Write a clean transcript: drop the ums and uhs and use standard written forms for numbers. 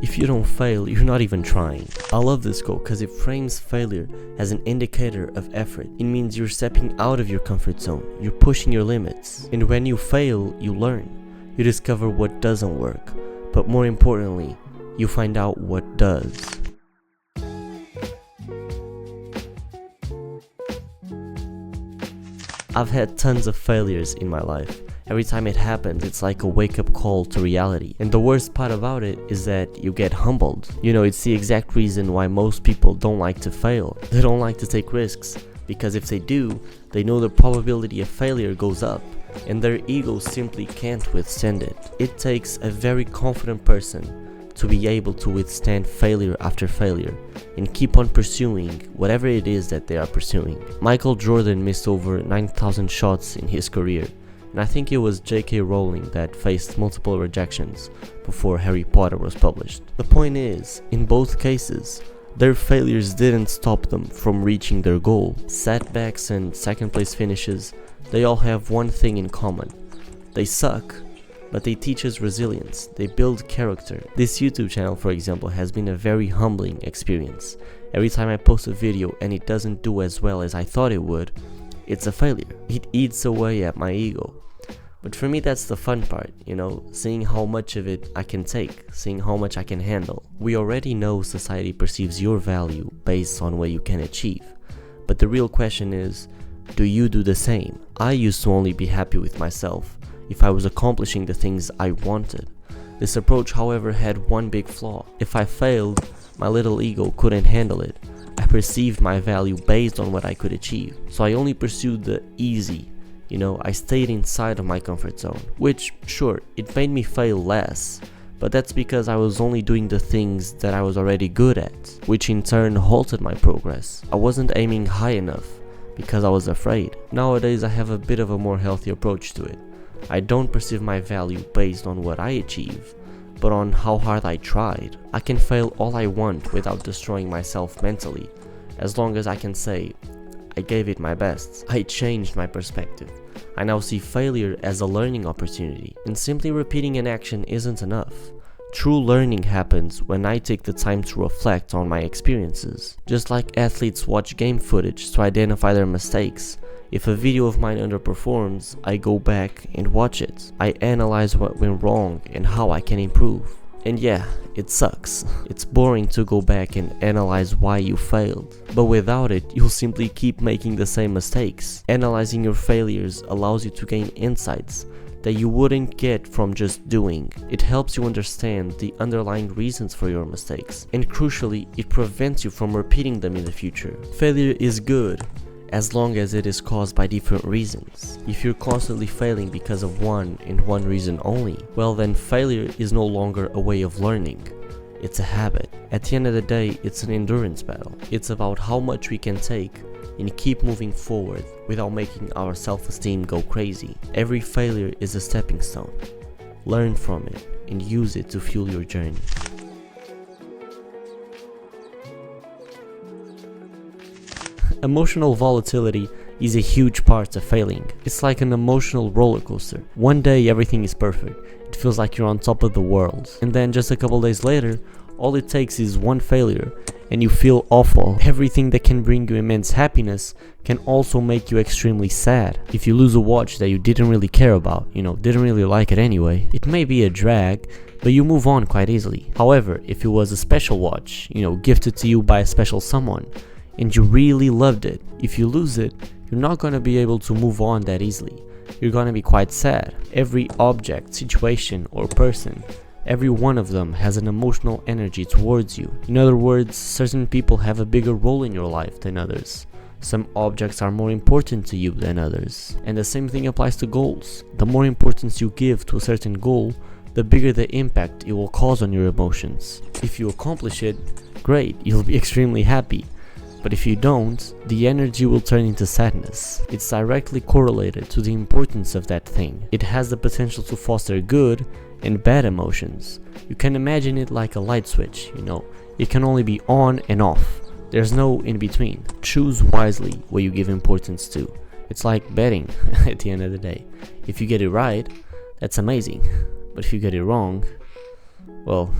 If you don't fail, you're not even trying. I love this quote because it frames failure as an indicator of effort. It means you're stepping out of your comfort zone, you're pushing your limits. And when you fail, you learn. You discover what doesn't work. But more importantly, you find out what does. I've had tons of failures in my life. Every time it happens, it's like a wake-up call to reality. And the worst part about it is that you get humbled. It's the exact reason why most people don't like to fail. They don't like to take risks, because if they do, they know the probability of failure goes up, and their ego simply can't withstand it. It takes a very confident person to be able to withstand failure after failure and keep on pursuing whatever it is that they are pursuing. Michael Jordan missed over 9,000 shots in his career, and I think it was J.K. Rowling that faced multiple rejections before Harry Potter was published. The point is, in both cases, their failures didn't stop them from reaching their goal. Setbacks and second place finishes, they all have one thing in common. They suck, but they teach us resilience, they build character. This YouTube channel, for example, has been a very humbling experience. Every time I post a video and it doesn't do as well as I thought it would, it's a failure. It eats away at my ego. But for me, that's the fun part, seeing how much of it I can take, seeing how much I can handle. We already know society perceives your value based on what you can achieve. But the real question is, do you do the same? I used to only be happy with myself if I was accomplishing the things I wanted. This approach, however, had one big flaw. If I failed, my little ego couldn't handle it. I perceived my value based on what I could achieve. So I only pursued the easy. I stayed inside of my comfort zone, which, sure, it made me fail less, but that's because I was only doing the things that I was already good at, which in turn halted my progress. I wasn't aiming high enough because I was afraid. Nowadays, I have a bit of a more healthy approach to it. I don't perceive my value based on what I achieve, but on how hard I tried. I can fail all I want without destroying myself mentally, as long as I can say, I gave it my best. I changed my perspective. I now see failure as a learning opportunity, and simply repeating an action isn't enough. True learning happens when I take the time to reflect on my experiences. Just like athletes watch game footage to identify their mistakes, if a video of mine underperforms, I go back and watch it. I analyze what went wrong and how I can improve. And yeah, it sucks. It's boring to go back and analyze why you failed. But without it, you'll simply keep making the same mistakes. Analyzing your failures allows you to gain insights that you wouldn't get from just doing. It helps you understand the underlying reasons for your mistakes. And crucially, it prevents you from repeating them in the future. Failure is good, as long as it is caused by different reasons. If you're constantly failing because of one and one reason only, well then failure is no longer a way of learning. It's a habit. At the end of the day, it's an endurance battle. It's about how much we can take and keep moving forward without making our self-esteem go crazy. Every failure is a stepping stone. Learn from it and use it to fuel your journey. Emotional volatility is a huge part of failing. It's like an emotional roller coaster. One day everything is perfect. It feels like you're on top of the world. And then just a couple days later, all it takes is one failure and you feel awful. Everything that can bring you immense happiness can also make you extremely sad. If you lose a watch that you didn't really care about, didn't really like it anyway, it may be a drag, but you move on quite easily. However, if it was a special watch, gifted to you by a special someone, and you really loved it, if you lose it, you're not going to be able to move on that easily. You're going to be quite sad. Every object, situation, or person, every one of them has an emotional energy towards you. In other words, certain people have a bigger role in your life than others. Some objects are more important to you than others. And the same thing applies to goals. The more importance you give to a certain goal, the bigger the impact it will cause on your emotions. If you accomplish it, great, you'll be extremely happy. But if you don't, the energy will turn into sadness. It's directly correlated to the importance of that thing. It has the potential to foster good and bad emotions. You can imagine it like a light switch, It can only be on and off. There's no in between. Choose wisely what you give importance to. It's like betting at the end of the day. If you get it right, that's amazing. But if you get it wrong, well,